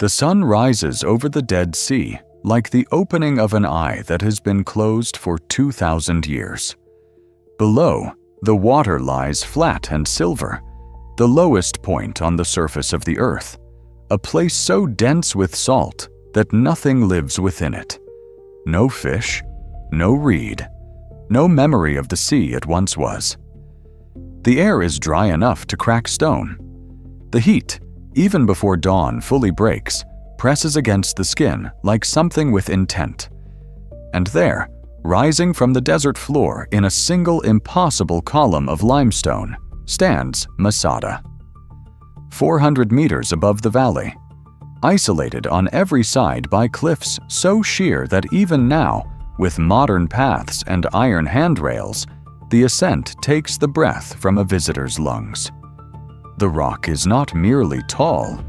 The sun rises over the Dead Sea like the opening of an eye that has been closed for 2,000 years. Below, the water lies flat and silver, the lowest point on the surface of the earth, a place so dense with salt that nothing lives within it. No fish, no reed, no memory of the sea it once was. The air is dry enough to crack stone. The heat, even before dawn fully breaks, presses against the skin like something with intent. And there, rising from the desert floor in a single impossible column of limestone, stands Masada. 400 meters above the valley, isolated on every side by cliffs so sheer that even now, with modern paths and iron handrails, the ascent takes the breath from a visitor's lungs. The rock is not merely tall.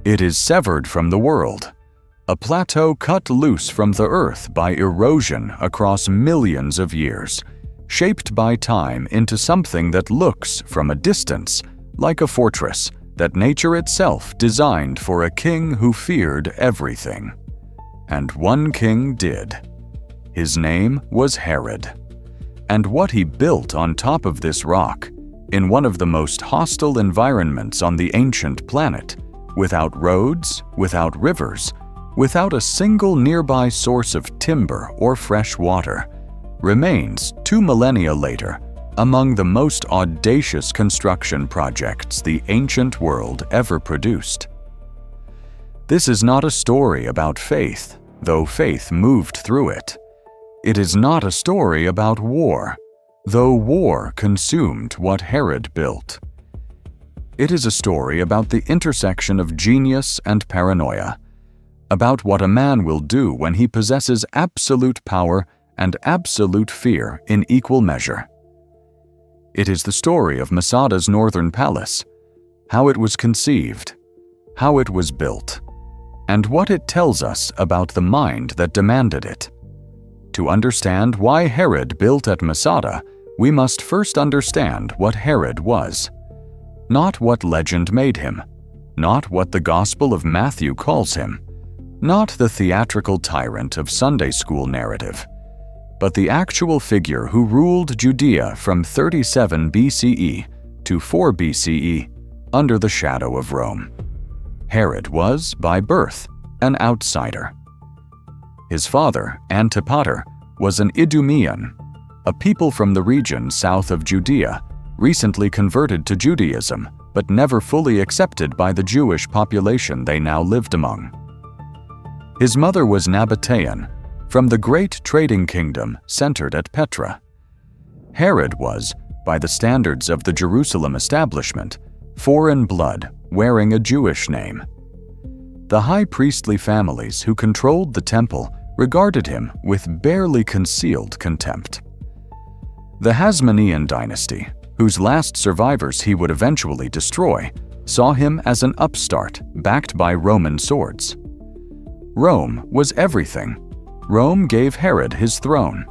It is severed from the world, a plateau cut loose from the earth by erosion across millions of years, shaped by time into something that looks, from a distance, like a fortress that nature itself designed for a king who feared everything. And one king did. His name was Herod. And what he built on top of this rock, in one of the most hostile environments on the ancient planet, without roads, without rivers, without a single nearby source of timber or fresh water, remains 2 millennia later among the most audacious construction projects the ancient world ever produced. This is not a story about faith, though faith moved through it. It is not a story about war, though war consumed what Herod built. It is a story about the intersection of genius and paranoia, about what a man will do when he possesses absolute power and absolute fear in equal measure. It is the story of Masada's northern palace, how it was conceived, how it was built, and what it tells us about the mind that demanded it. To understand why Herod built at Masada, we must first understand what Herod was. Not what legend made him, not what the Gospel of Matthew calls him, not the theatrical tyrant of Sunday school narrative, but the actual figure who ruled Judea from 37 BCE to 4 BCE under the shadow of Rome. Herod was, by birth, an outsider. His father, Antipater, was an Idumean, a people from the region south of Judea, recently converted to Judaism, but never fully accepted by the Jewish population they now lived among. His mother was Nabatean, from the great trading kingdom centered at Petra. Herod was, by the standards of the Jerusalem establishment, foreign blood wearing a Jewish name. The high priestly families who controlled the temple regarded him with barely concealed contempt. The Hasmonean dynasty, whose last survivors he would eventually destroy, saw him as an upstart backed by Roman swords. Rome was everything. Rome gave Herod his throne.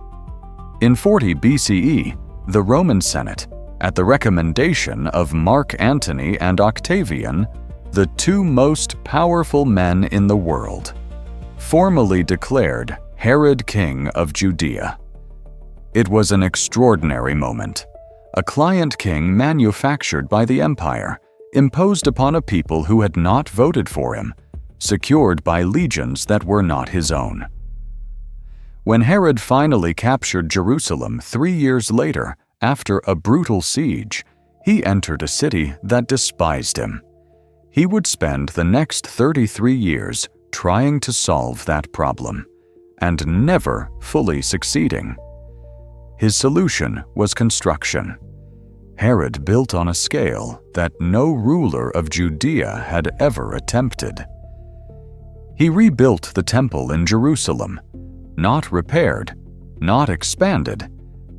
In 40 BCE, the Roman Senate, at the recommendation of Mark Antony and Octavian, the 2 most powerful men in the world, formally declared Herod king of Judea. It was an extraordinary moment. A client king manufactured by the empire, imposed upon a people who had not voted for him, secured by legions that were not his own. When Herod finally captured Jerusalem 3 years later, after a brutal siege, he entered a city that despised him. He would spend the next 33 years trying to solve that problem, and never fully succeeding. His solution was construction. Herod built on a scale that no ruler of Judea had ever attempted. He rebuilt the temple in Jerusalem, not repaired, not expanded,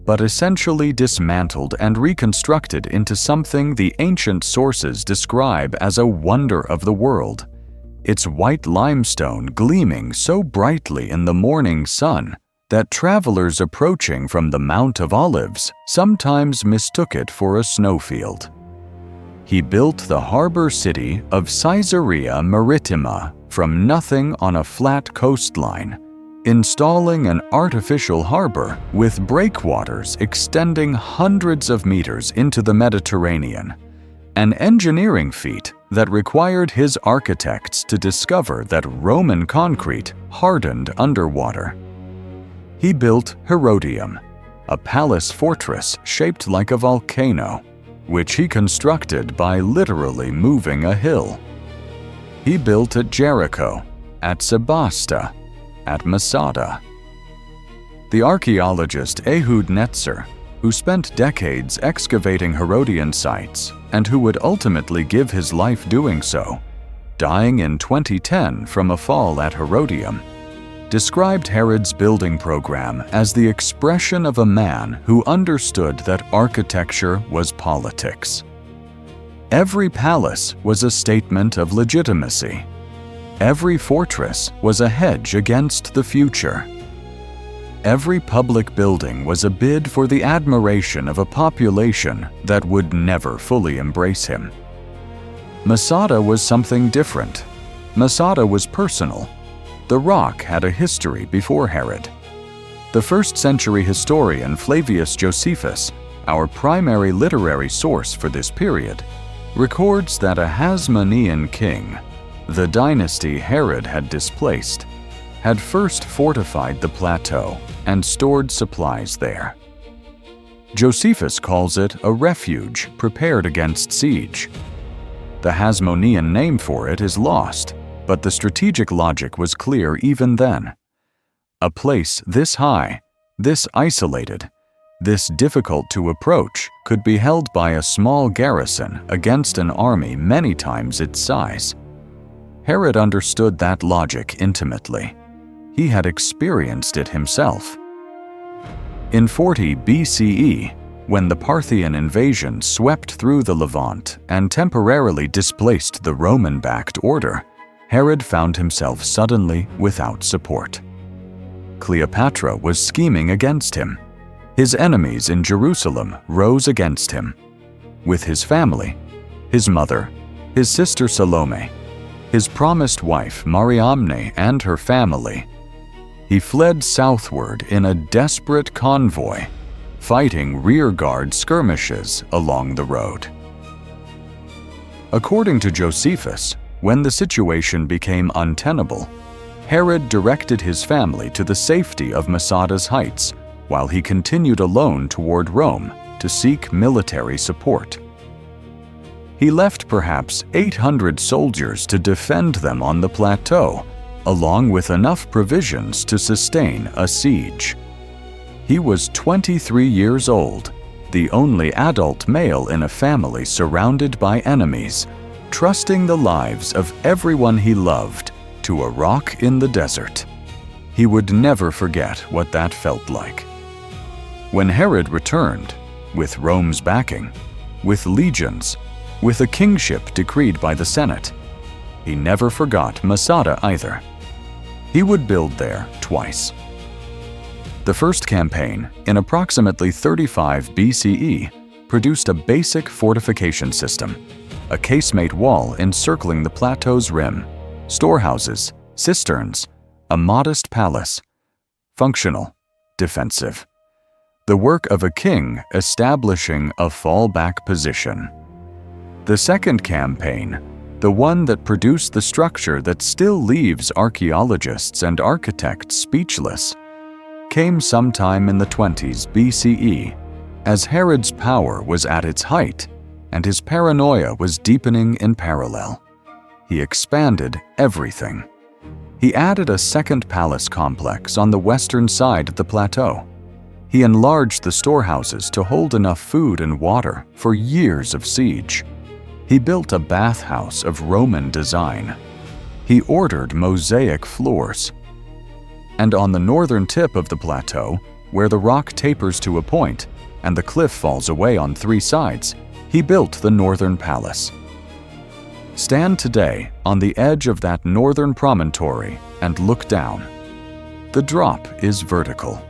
but essentially dismantled and reconstructed into something the ancient sources describe as a wonder of the world, its white limestone gleaming so brightly in the morning sun that travelers approaching from the Mount of Olives sometimes mistook it for a snowfield. He built the harbor city of Caesarea Maritima from nothing on a flat coastline, installing an artificial harbor with breakwaters extending hundreds of meters into the Mediterranean, an engineering feat that required his architects to discover that Roman concrete hardened underwater. He built Herodium, a palace fortress shaped like a volcano, which he constructed by literally moving a hill. He built at Jericho, at Sebasta, at Masada. The archaeologist Ehud Netzer, who spent decades excavating Herodian sites and who would ultimately give his life doing so, dying in 2010 from a fall at Herodium, described Herod's building program as the expression of a man who understood that architecture was politics. Every palace was a statement of legitimacy. Every fortress was a hedge against the future. Every public building was a bid for the admiration of a population that would never fully embrace him. Masada was something different. Masada was personal. The rock had a history before Herod. The first-century historian Flavius Josephus, our primary literary source for this period, records that a Hasmonean king, the dynasty Herod had displaced, had first fortified the plateau and stored supplies there. Josephus calls it a refuge prepared against siege. The Hasmonean name for it is lost, but the strategic logic was clear even then. A place this high, this isolated, this difficult to approach could be held by a small garrison against an army many times its size. Herod understood that logic intimately. He had experienced it himself. In 40 BCE, when the Parthian invasion swept through the Levant and temporarily displaced the Roman-backed order, Herod found himself suddenly without support. Cleopatra was scheming against him. His enemies in Jerusalem rose against him. With his family, his mother, his sister Salome, his promised wife Mariamne and her family, he fled southward in a desperate convoy, fighting rearguard skirmishes along the road. According to Josephus, when the situation became untenable, Herod directed his family to the safety of Masada's heights, while he continued alone toward Rome to seek military support. He left perhaps 800 soldiers to defend them on the plateau, along with enough provisions to sustain a siege. He was 23 years old, the only adult male in a family surrounded by enemies, trusting the lives of everyone he loved to a rock in the desert. He would never forget what that felt like. When Herod returned, with Rome's backing, with legions, with a kingship decreed by the Senate, he never forgot Masada either. He would build there twice. The first campaign, in approximately 35 BCE, produced a basic fortification system, a casemate wall encircling the plateau's rim, storehouses, cisterns, a modest palace. Functional, defensive. The work of a king establishing a fallback position. The second campaign, the one that produced the structure that still leaves archaeologists and architects speechless, came sometime in the 20s BCE, as Herod's power was at its height and his paranoia was deepening in parallel. He expanded everything. He added a second palace complex on the western side of the plateau. He enlarged the storehouses to hold enough food and water for years of siege. He built a bathhouse of Roman design. He ordered mosaic floors. And on the northern tip of the plateau, where the rock tapers to a point and the cliff falls away on three sides, he built the northern palace. Stand today on the edge of that northern promontory and look down. The drop is vertical.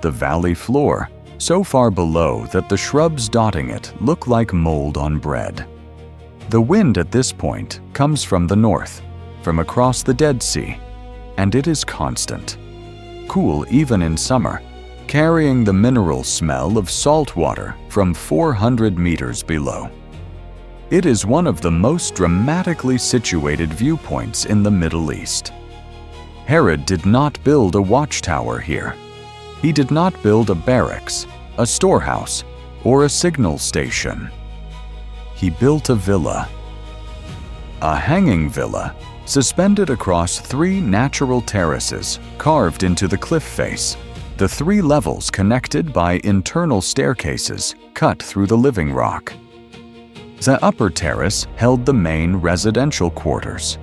The valley floor, so far below that the shrubs dotting it look like mold on bread. The wind at this point comes from the north, from across the Dead Sea, and it is constant, cool even in summer, carrying the mineral smell of salt water from 400 meters below. It is one of the most dramatically situated viewpoints in the Middle East. Herod did not build a watchtower here. He did not build a barracks, a storehouse, or a signal station. He built a villa. A hanging villa, suspended across 3 natural terraces carved into the cliff face, the 3 levels connected by internal staircases cut through the living rock. The upper terrace held the main residential quarters.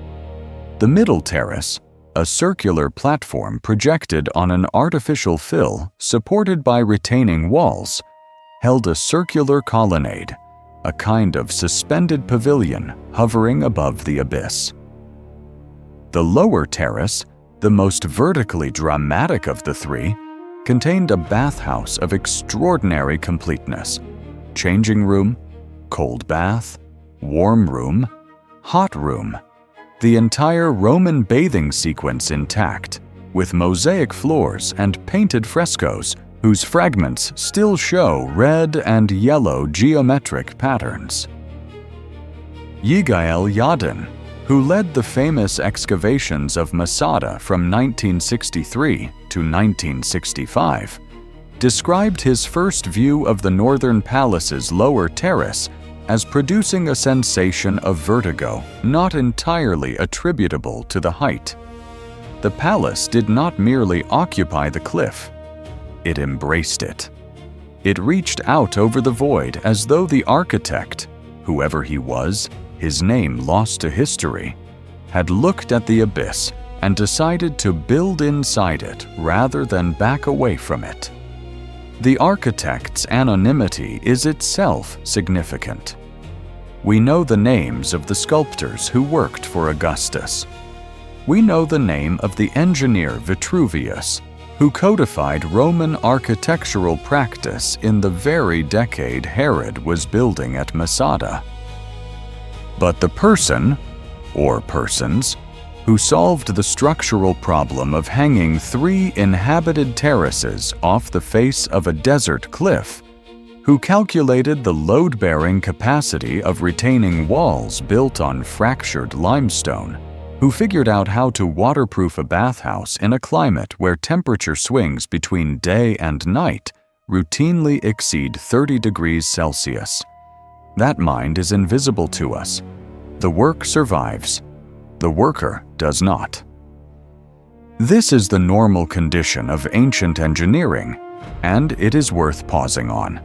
The middle terrace, a circular platform projected on an artificial fill supported by retaining walls, held a circular colonnade, a kind of suspended pavilion hovering above the abyss. The lower terrace, the most vertically dramatic of the 3, contained a bathhouse of extraordinary completeness: changing room, cold bath, warm room, hot room, the entire Roman bathing sequence intact, with mosaic floors and painted frescoes whose fragments still show red and yellow geometric patterns. Yigael Yadin, who led the famous excavations of Masada from 1963 to 1965, described his first view of the northern palace's lower terrace as producing a sensation of vertigo not entirely attributable to the height. The palace did not merely occupy the cliff, it embraced it. It reached out over the void as though the architect, whoever he was, his name lost to history, had looked at the abyss and decided to build inside it rather than back away from it. The architect's anonymity is itself significant. We know the names of the sculptors who worked for Augustus. We know the name of the engineer Vitruvius, who codified Roman architectural practice in the very decade Herod was building at Masada. But the person, or persons, who solved the structural problem of hanging 3 inhabited terraces off the face of a desert cliff, who calculated the load-bearing capacity of retaining walls built on fractured limestone, who figured out how to waterproof a bathhouse in a climate where temperature swings between day and night routinely exceed 30 degrees Celsius. That mind is invisible to us. The work survives. The worker does not. This is the normal condition of ancient engineering, and it is worth pausing on.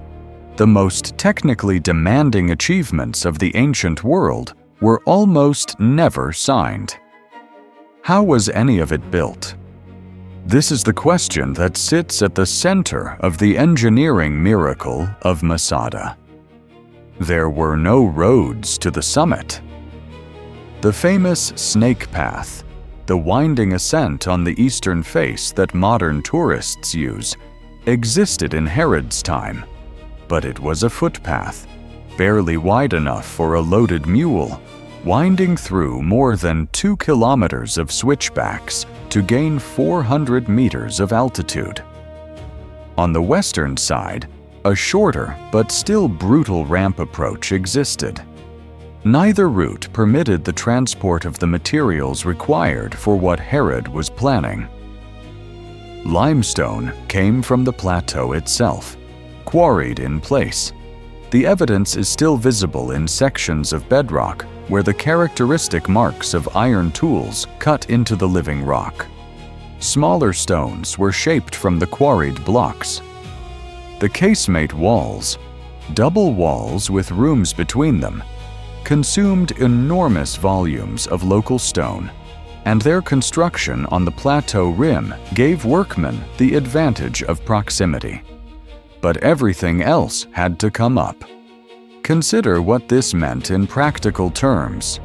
The most technically demanding achievements of the ancient world were almost never signed. How was any of it built? This is the question that sits at the center of the engineering miracle of Masada. There were no roads to the summit. The famous snake path, the winding ascent on the eastern face that modern tourists use, existed in Herod's time, but it was a footpath, barely wide enough for a loaded mule, winding through more than 2 kilometers of switchbacks to gain 400 meters of altitude. On the western side, a shorter but still brutal ramp approach existed. Neither route permitted the transport of the materials required for what Herod was planning. Limestone came from the plateau itself, quarried in place. The evidence is still visible in sections of bedrock where the characteristic marks of iron tools cut into the living rock. Smaller stones were shaped from the quarried blocks. The casemate walls, double walls with rooms between them, consumed enormous volumes of local stone, and their construction on the plateau rim gave workmen the advantage of proximity. But everything else had to come up. Consider what this meant in practical terms.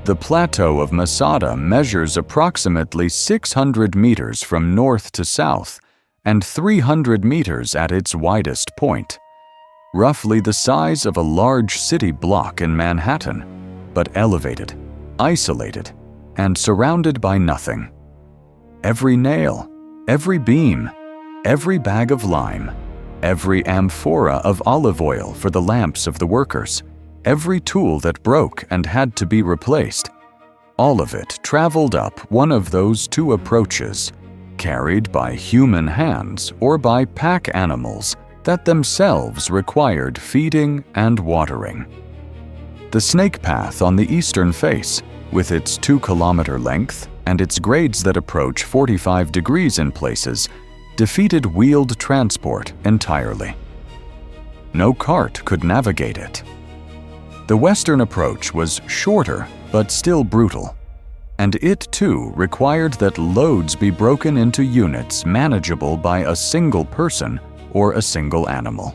The plateau of Masada measures approximately 600 meters from north to south and 300 meters at its widest point, roughly the size of a large city block in Manhattan, but elevated, isolated, and surrounded by nothing. Every nail, every beam, every bag of lime, every amphora of olive oil for the lamps of the workers, every tool that broke and had to be replaced, all of it traveled up one of those two approaches, carried by human hands or by pack animals that themselves required feeding and watering. The snake path on the eastern face, with its 2-kilometer length and its grades that approach 45 degrees in places, defeated wheeled transport entirely. No cart could navigate it. The western approach was shorter but still brutal, and it too required that loads be broken into units manageable by a single person or a single animal.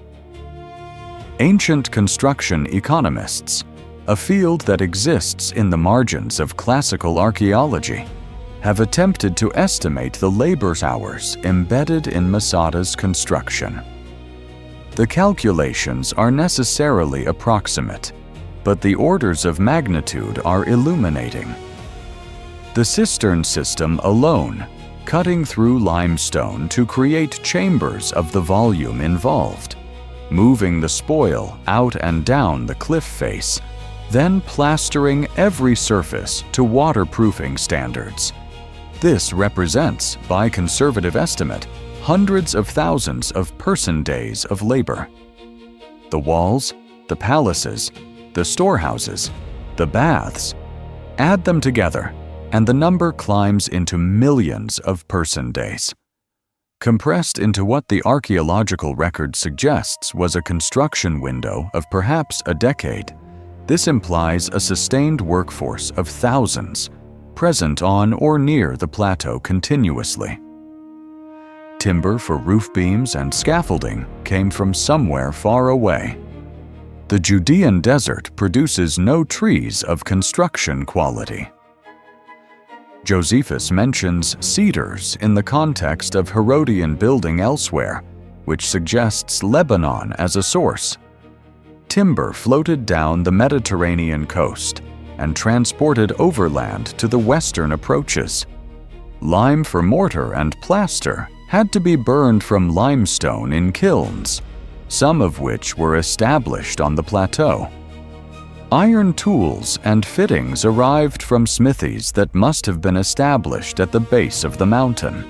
Ancient construction economists, a field that exists in the margins of classical archaeology, have attempted to estimate the labor hours embedded in Masada's construction. The calculations are necessarily approximate, but the orders of magnitude are illuminating. The cistern system alone, cutting through limestone to create chambers of the volume involved, moving the spoil out and down the cliff face, then plastering every surface to waterproofing standards. This represents, by conservative estimate, hundreds of thousands of person-days of labor. The walls, the palaces, the storehouses, the baths, add them together, and the number climbs into millions of person-days. Compressed into what the archaeological record suggests was a construction window of perhaps a decade, this implies a sustained workforce of thousands, present on or near the plateau continuously. Timber for roof beams and scaffolding came from somewhere far away. The Judean desert produces no trees of construction quality. Josephus mentions cedars in the context of Herodian building elsewhere, which suggests Lebanon as a source. Timber floated down the Mediterranean coast and transported overland to the western approaches. Lime for mortar and plaster had to be burned from limestone in kilns, some of which were established on the plateau. Iron tools and fittings arrived from smithies that must have been established at the base of the mountain.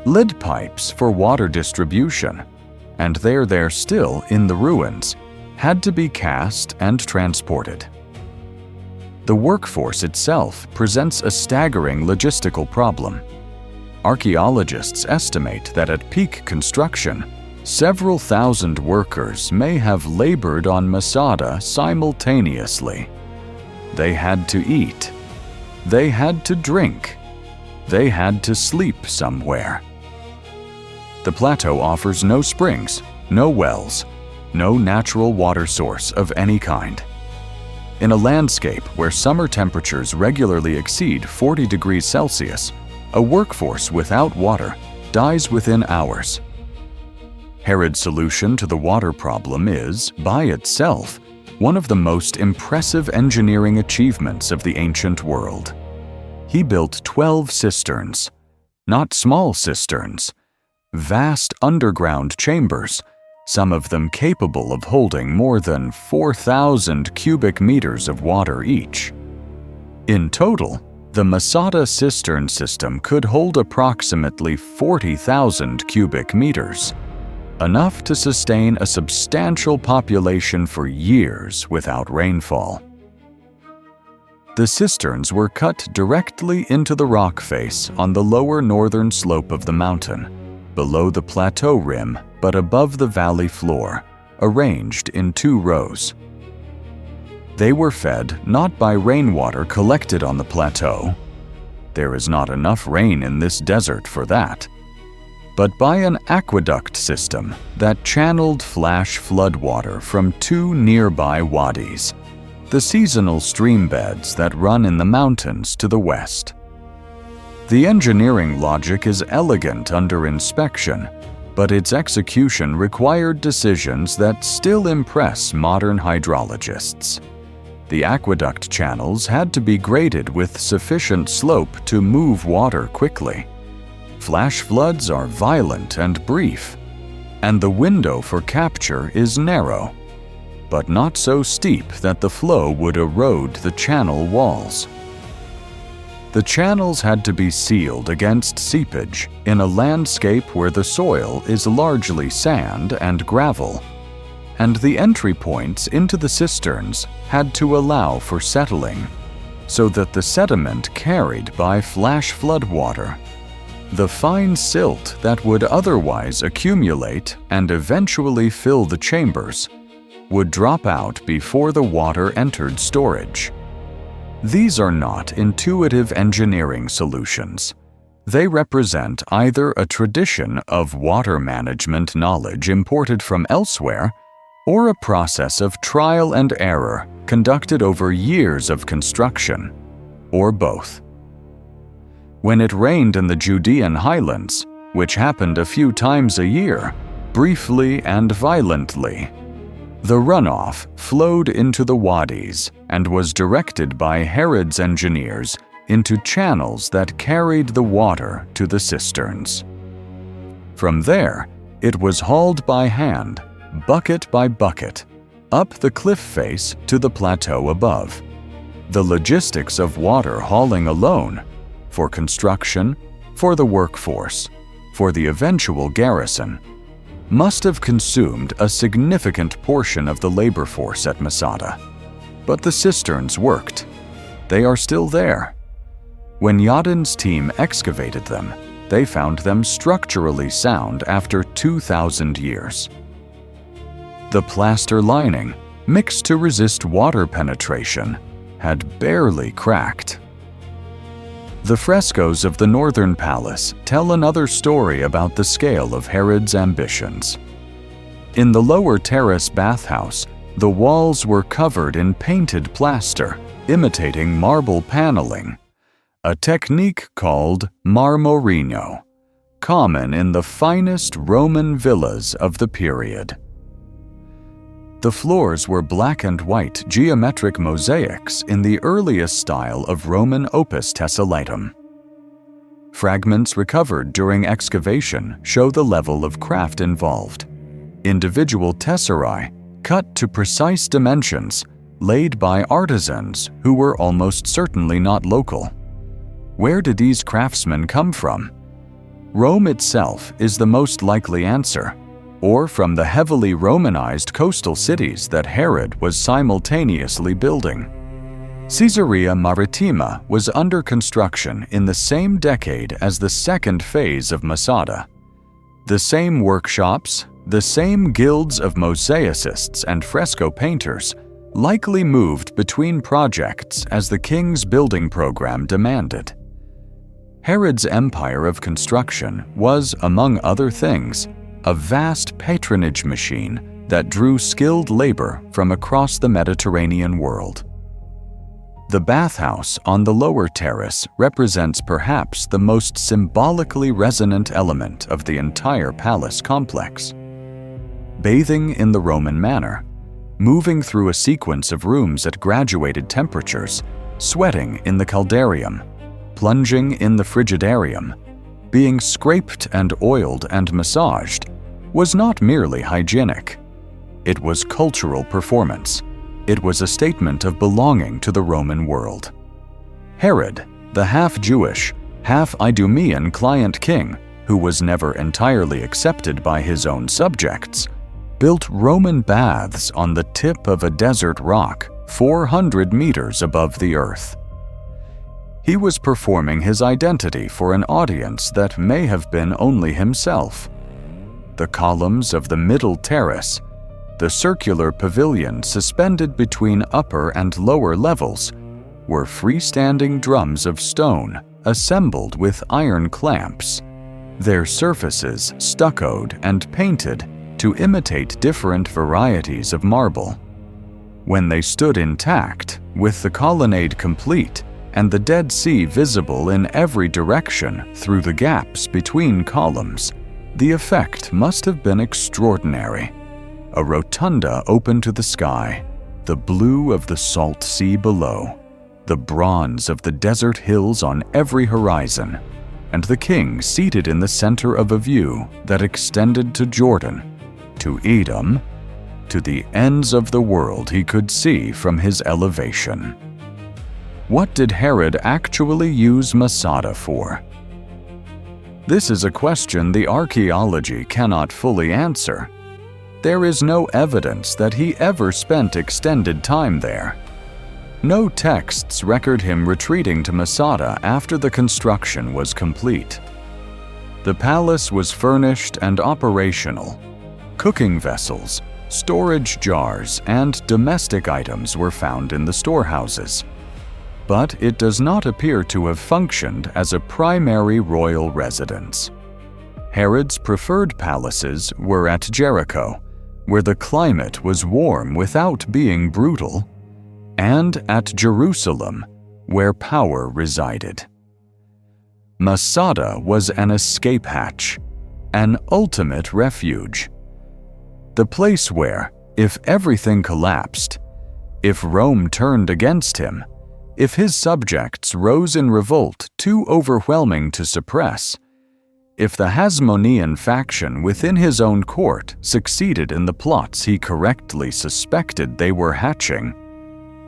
Lead pipes for water distribution, and they're there still in the ruins, had to be cast and transported. The workforce itself presents a staggering logistical problem. Archaeologists estimate that at peak construction, several thousand workers may have labored on Masada simultaneously. They had to eat. They had to drink. They had to sleep somewhere. The plateau offers no springs, no wells, no natural water source of any kind. In a landscape where summer temperatures regularly exceed 40 degrees Celsius, a workforce without water dies within hours. Herod's solution to the water problem is, by itself, one of the most impressive engineering achievements of the ancient world. He built 12 cisterns, not small cisterns, vast underground chambers, some of them capable of holding more than 4,000 cubic meters of water each. In total, the Masada cistern system could hold approximately 40,000 cubic meters, enough to sustain a substantial population for years without rainfall. The cisterns were cut directly into the rock face on the lower northern slope of the mountain, below the plateau rim but above the valley floor, arranged in 2 rows. They were fed not by rainwater collected on the plateau. There is not enough rain in this desert for that, but by an aqueduct system that channeled flash floodwater from 2 nearby wadis, the seasonal stream beds that run in the mountains to the west. The engineering logic is elegant under inspection, but its execution required decisions that still impress modern hydrologists. The aqueduct channels had to be graded with sufficient slope to move water quickly. Flash floods are violent and brief, and the window for capture is narrow, but not so steep that the flow would erode the channel walls. The channels had to be sealed against seepage in a landscape where the soil is largely sand and gravel, and the entry points into the cisterns had to allow for settling, so that the sediment carried by flash floodwater, the fine silt that would otherwise accumulate and eventually fill the chambers, would drop out before the water entered storage. These are not intuitive engineering solutions. They represent either a tradition of water management knowledge imported from elsewhere, or a process of trial and error conducted over years of construction, or both. When it rained in the Judean highlands, which happened a few times a year, briefly and violently, the runoff flowed into the wadis and was directed by Herod's engineers into channels that carried the water to the cisterns. From there, it was hauled by hand, bucket by bucket, up the cliff face to the plateau above. The logistics of water hauling alone, for construction, for the workforce, for the eventual garrison, must have consumed a significant portion of the labor force at Masada. But the cisterns worked. They are still there. When Yadin's team excavated them, they found them structurally sound after 2,000 years. The plaster lining, mixed to resist water penetration, had barely cracked. The frescoes of the northern palace tell another story about the scale of Herod's ambitions. In the lower terrace bathhouse, the walls were covered in painted plaster, imitating marble paneling, a technique called marmorino, common in the finest Roman villas of the period. The floors were black and white geometric mosaics in the earliest style of Roman opus tessalitum. Fragments recovered during excavation show the level of craft involved. Individual tesserae, cut to precise dimensions, laid by artisans who were almost certainly not local. Where did these craftsmen come from? Rome itself is the most likely answer, or from the heavily Romanized coastal cities that Herod was simultaneously building. Caesarea Maritima was under construction in the same decade as the second phase of Masada. The same workshops, the same guilds of mosaicists and fresco painters likely moved between projects as the king's building program demanded. Herod's empire of construction was, among other things, a vast patronage machine that drew skilled labor from across the Mediterranean world. The bathhouse on the lower terrace represents perhaps the most symbolically resonant element of the entire palace complex. Bathing in the Roman manner, moving through a sequence of rooms at graduated temperatures, sweating in the caldarium, plunging in the frigidarium, being scraped and oiled and massaged, was not merely hygienic. It was cultural performance. It was a statement of belonging to the Roman world. Herod, the half-Jewish, half-Idumean client king, who was never entirely accepted by his own subjects, built Roman baths on the tip of a desert rock 400 meters above the earth. He was performing his identity for an audience that may have been only himself. The columns of the middle terrace, the circular pavilion suspended between upper and lower levels, were freestanding drums of stone assembled with iron clamps, their surfaces stuccoed and painted to imitate different varieties of marble. When they stood intact, with the colonnade complete and the Dead Sea visible in every direction through the gaps between columns, the effect must have been extraordinary. A rotunda open to the sky, the blue of the salt sea below, the bronze of the desert hills on every horizon, and the king seated in the center of a view that extended to Jordan, to Edom, to the ends of the world he could see from his elevation. What did Herod actually use Masada for? This is a question the archaeology cannot fully answer. There is no evidence that he ever spent extended time there. No texts record him retreating to Masada after the construction was complete. The palace was furnished and operational. Cooking vessels, storage jars, and domestic items were found in the storehouses. But it does not appear to have functioned as a primary royal residence. Herod's preferred palaces were at Jericho, where the climate was warm without being brutal, and at Jerusalem, where power resided. Masada was an escape hatch, an ultimate refuge. The place where, if everything collapsed, if Rome turned against him, if his subjects rose in revolt too overwhelming to suppress, if the Hasmonean faction within his own court succeeded in the plots he correctly suspected they were hatching,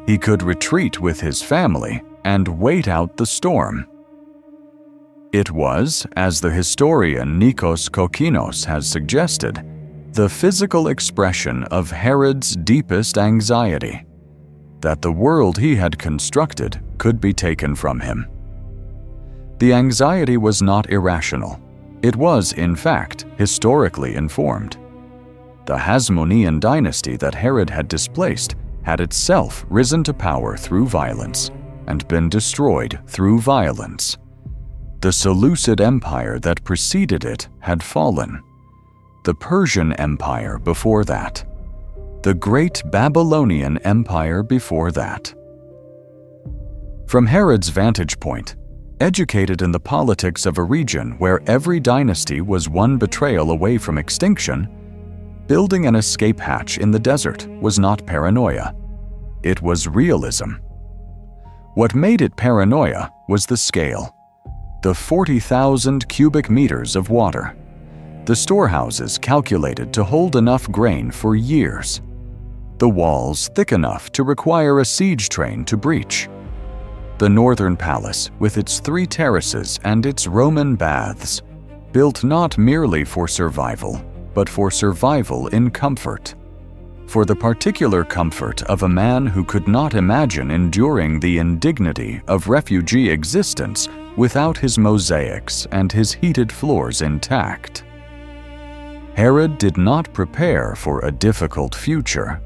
he could retreat with his family and wait out the storm. It was, as the historian Nikos Kokinos has suggested, the physical expression of Herod's deepest anxiety, that the world he had constructed could be taken from him. The anxiety was not irrational. It was, in fact, historically informed. The Hasmonean dynasty that Herod had displaced had itself risen to power through violence and been destroyed through violence. The Seleucid Empire that preceded it had fallen. The Persian Empire before that. The great Babylonian Empire before that. From Herod's vantage point, educated in the politics of a region where every dynasty was one betrayal away from extinction, building an escape hatch in the desert was not paranoia. It was realism. What made it paranoia was the scale. The 40,000 cubic meters of water. The storehouses calculated to hold enough grain for years. The walls thick enough to require a siege train to breach. The northern palace, with its 3 terraces and its Roman baths, built not merely for survival, but for survival in comfort. For the particular comfort of a man who could not imagine enduring the indignity of refugee existence without his mosaics and his heated floors intact. Herod did not prepare for a difficult future.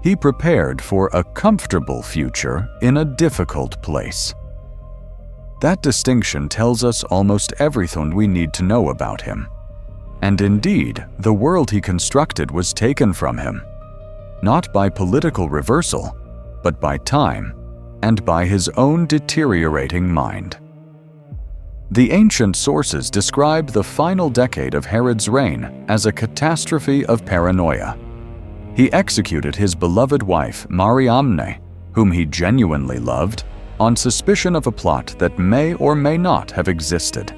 He prepared for a comfortable future in a difficult place. That distinction tells us almost everything we need to know about him. And indeed, the world he constructed was taken from him, not by political reversal, but by time and by his own deteriorating mind. The ancient sources describe the final decade of Herod's reign as a catastrophe of paranoia. He executed his beloved wife, Mariamne, whom he genuinely loved, on suspicion of a plot that may or may not have existed.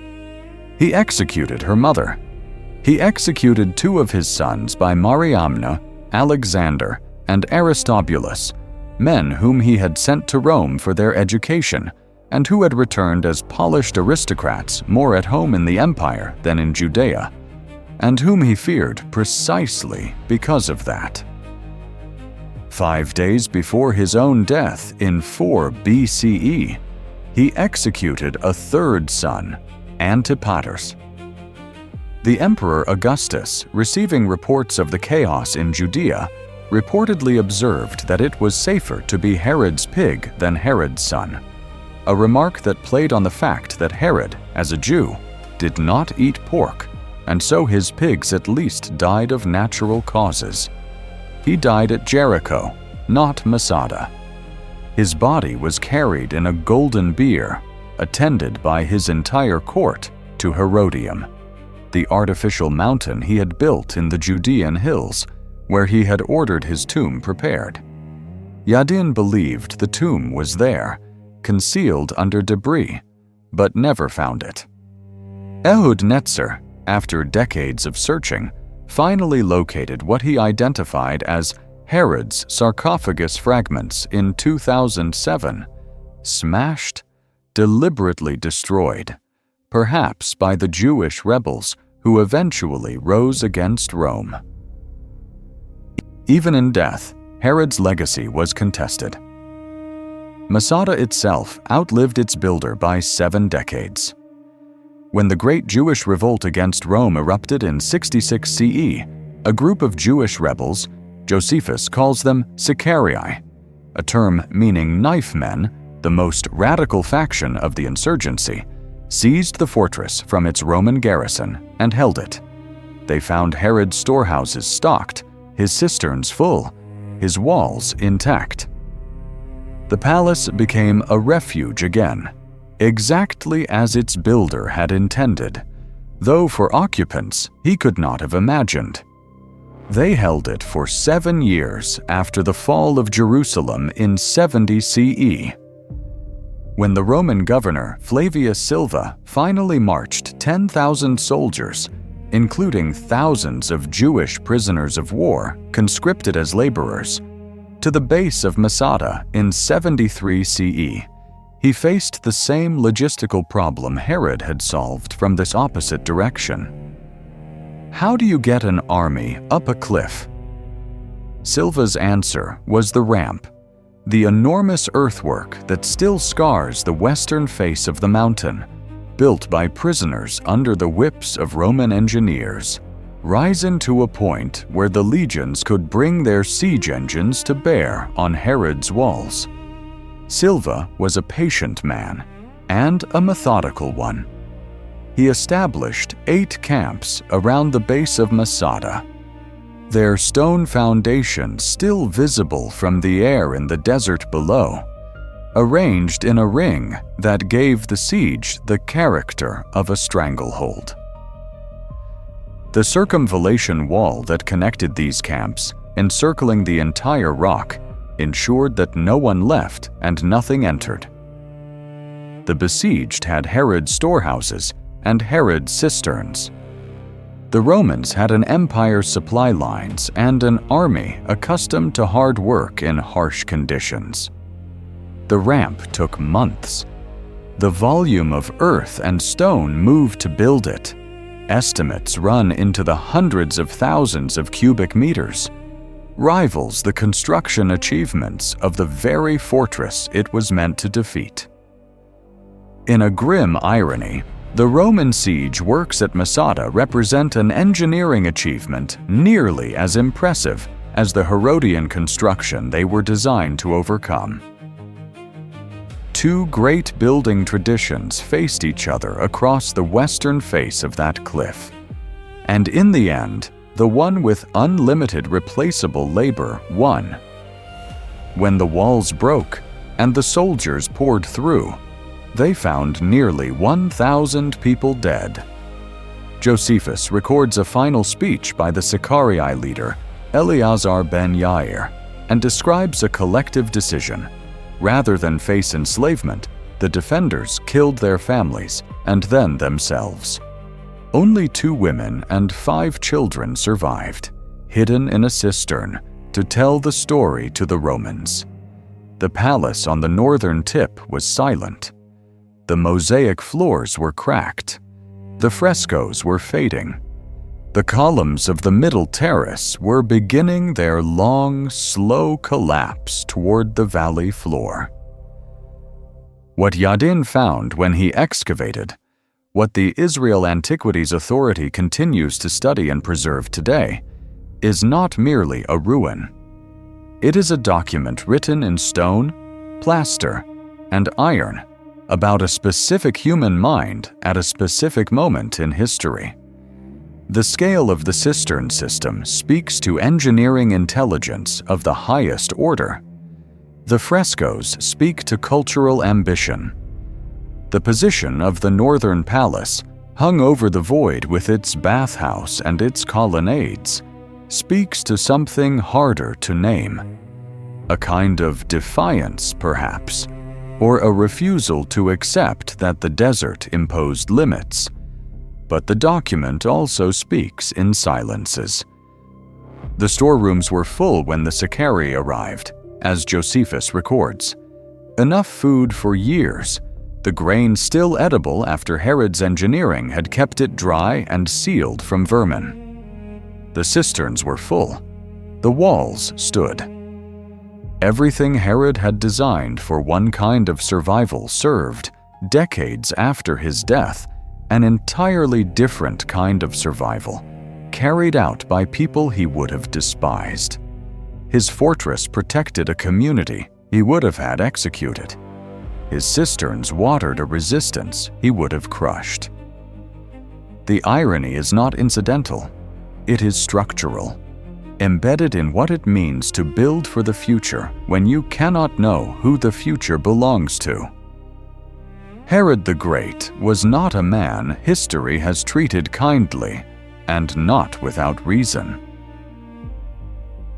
He executed her mother. He executed 2 of his sons by Mariamne, Alexander, and Aristobulus, men whom he had sent to Rome for their education, and who had returned as polished aristocrats more at home in the empire than in Judea, and whom he feared precisely because of that. 5 days before his own death in 4 BCE, he executed a 3rd son, Antipater. The Emperor Augustus, receiving reports of the chaos in Judea, reportedly observed that it was safer to be Herod's pig than Herod's son, a remark that played on the fact that Herod, as a Jew, did not eat pork, and so his pigs at least died of natural causes. He died at Jericho, not Masada. His body was carried in a golden bier, attended by his entire court, to Herodium, the artificial mountain he had built in the Judean hills, where he had ordered his tomb prepared. Yadin believed the tomb was there, concealed under debris, but never found it. Ehud Netzer, after decades of searching, finally located what he identified as Herod's sarcophagus fragments in 2007, smashed, deliberately destroyed, perhaps by the Jewish rebels who eventually rose against Rome. Even in death, Herod's legacy was contested. Masada itself outlived its builder by 7 decades. When the Great Jewish Revolt against Rome erupted in 66 CE, a group of Jewish rebels, Josephus calls them Sicarii, a term meaning knife men, the most radical faction of the insurgency, seized the fortress from its Roman garrison and held it. They found Herod's storehouses stocked, his cisterns full, his walls intact. The palace became a refuge again, exactly as its builder had intended, though for occupants he could not have imagined. They held it for 7 years after the fall of Jerusalem in 70 CE. When the Roman governor Flavius Silva finally marched 10,000 soldiers, including thousands of Jewish prisoners of war conscripted as laborers, to the base of Masada in 73 CE, he faced the same logistical problem Herod had solved from this opposite direction. How do you get an army up a cliff? Silva's answer was the ramp, the enormous earthwork that still scars the western face of the mountain, built by prisoners under the whips of Roman engineers, risen to a point where the legions could bring their siege engines to bear on Herod's walls. Silva was a patient man and a methodical one. He established 8 camps around the base of Masada, their stone foundations still visible from the air in the desert below, arranged in a ring that gave the siege the character of a stranglehold. The circumvallation wall that connected these camps, encircling the entire rock, ensured that no one left and nothing entered. The besieged had Herod's storehouses and Herod's cisterns. The Romans had an empire's supply lines and an army accustomed to hard work in harsh conditions. The ramp took months. The volume of earth and stone moved to build it. Estimates run into the hundreds of thousands of cubic meters, rivals the construction achievements of the very fortress it was meant to defeat. In a grim irony, the Roman siege works at Masada represent an engineering achievement nearly as impressive as the Herodian construction they were designed to overcome. 2 great building traditions faced each other across the western face of that cliff. And in the end, the one with unlimited replaceable labor won. When the walls broke and the soldiers poured through, they found nearly 1,000 people dead. Josephus records a final speech by the Sicarii leader, Eleazar ben Yair, and describes a collective decision. Rather than face enslavement, the defenders killed their families and then themselves. Only 2 women and 5 children survived, hidden in a cistern, to tell the story to the Romans. The palace on the northern tip was silent. The mosaic floors were cracked. The frescoes were fading. The columns of the middle terrace were beginning their long, slow collapse toward the valley floor. What Yadin found when he excavated, what the Israel Antiquities Authority continues to study and preserve today, is not merely a ruin. It is a document written in stone, plaster, and iron about a specific human mind at a specific moment in history. The scale of the cistern system speaks to engineering intelligence of the highest order. The frescoes speak to cultural ambition. The position of the northern palace, hung over the void with its bathhouse and its colonnades, speaks to something harder to name. A kind of defiance, perhaps, or a refusal to accept that the desert imposed limits. But the document also speaks in silences. The storerooms were full when the Sicarii arrived, as Josephus records. Enough food for years, the grain still edible after Herod's engineering had kept it dry and sealed from vermin. The cisterns were full. The walls stood. Everything Herod had designed for one kind of survival served, decades after his death, an entirely different kind of survival, carried out by people he would have despised. His fortress protected a community he would have had executed. His cisterns watered a resistance he would have crushed. The irony is not incidental. It is structural, embedded in what it means to build for the future when you cannot know who the future belongs to. Herod the Great was not a man history has treated kindly, and not without reason.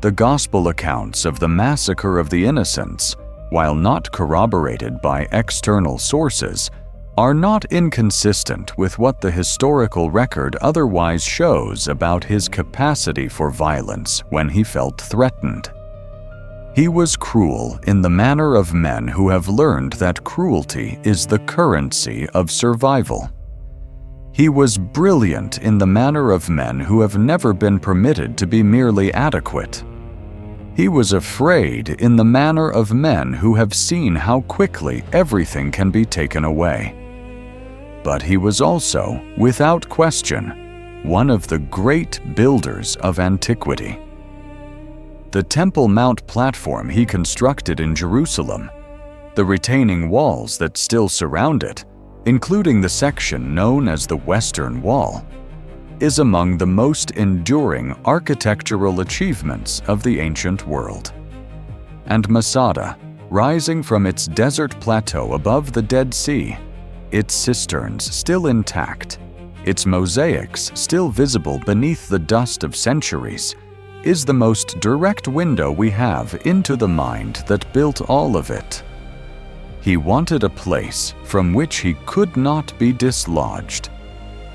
The Gospel accounts of the massacre of the innocents, while not corroborated by external sources, are not inconsistent with what the historical record otherwise shows about his capacity for violence when he felt threatened. He was cruel in the manner of men who have learned that cruelty is the currency of survival. He was brilliant in the manner of men who have never been permitted to be merely adequate. He was afraid in the manner of men who have seen how quickly everything can be taken away. But he was also, without question, one of the great builders of antiquity. The Temple Mount platform he constructed in Jerusalem, the retaining walls that still surround it, including the section known as the Western Wall, is among the most enduring architectural achievements of the ancient world. And Masada, rising from its desert plateau above the Dead Sea, its cisterns still intact, its mosaics still visible beneath the dust of centuries, is the most direct window we have into the mind that built all of it. He wanted a place from which he could not be dislodged.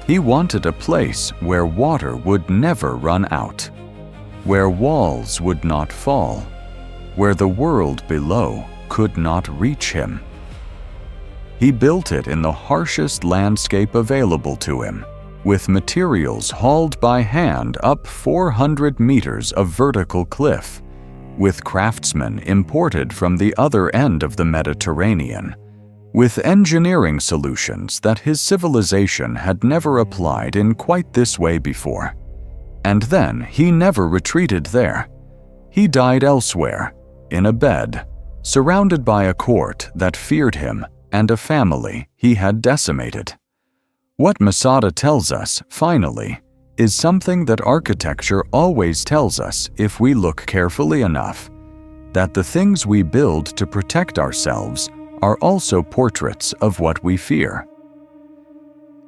He wanted a place where water would never run out, where walls would not fall, where the world below could not reach him. He built it in the harshest landscape available to him, with materials hauled by hand up 400 meters of vertical cliff, with craftsmen imported from the other end of the Mediterranean, with engineering solutions that his civilization had never applied in quite this way before. And then he never retreated there. He died elsewhere, in a bed, surrounded by a court that feared him and a family he had decimated. What Masada tells us, finally, is something that architecture always tells us if we look carefully enough, that the things we build to protect ourselves are also portraits of what we fear.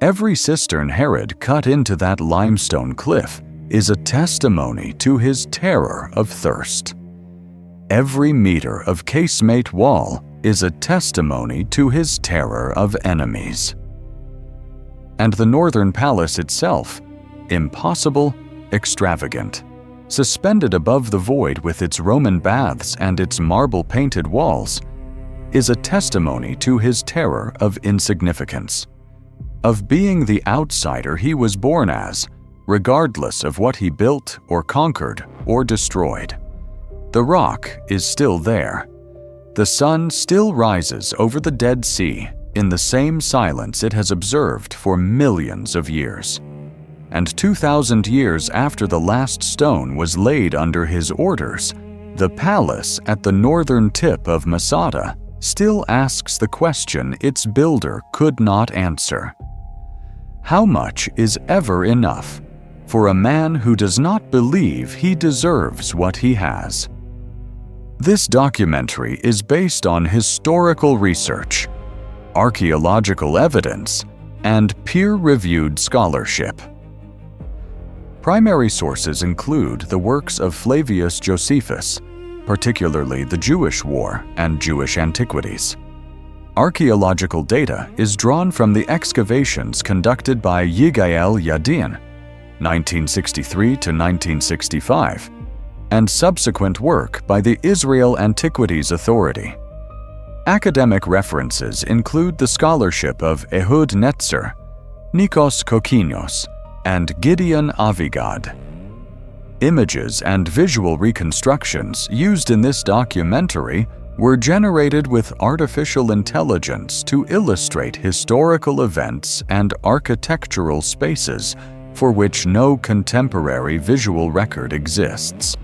Every cistern Herod cut into that limestone cliff is a testimony to his terror of thirst. Every meter of casemate wall is a testimony to his terror of enemies. And the northern palace itself, impossible, extravagant, suspended above the void with its Roman baths and its marble-painted walls, is a testimony to his terror of insignificance, of being the outsider he was born as, regardless of what he built or conquered or destroyed. The rock is still there. The sun still rises over the Dead Sea in the same silence it has observed for millions of years. And 2,000 years after the last stone was laid under his orders, the palace at the northern tip of Masada still asks the question its builder could not answer. How much is ever enough for a man who does not believe he deserves what he has? This documentary is based on historical research, archaeological evidence, and peer-reviewed scholarship. Primary sources include the works of Flavius Josephus, particularly the Jewish War and Jewish Antiquities. Archaeological data is drawn from the excavations conducted by Yigael Yadin, 1963 to 1965, and subsequent work by the Israel Antiquities Authority. Academic references include the scholarship of Ehud Netzer, Nikos Kokinos, and Gideon Avigad. Images and visual reconstructions used in this documentary were generated with artificial intelligence to illustrate historical events and architectural spaces for which no contemporary visual record exists.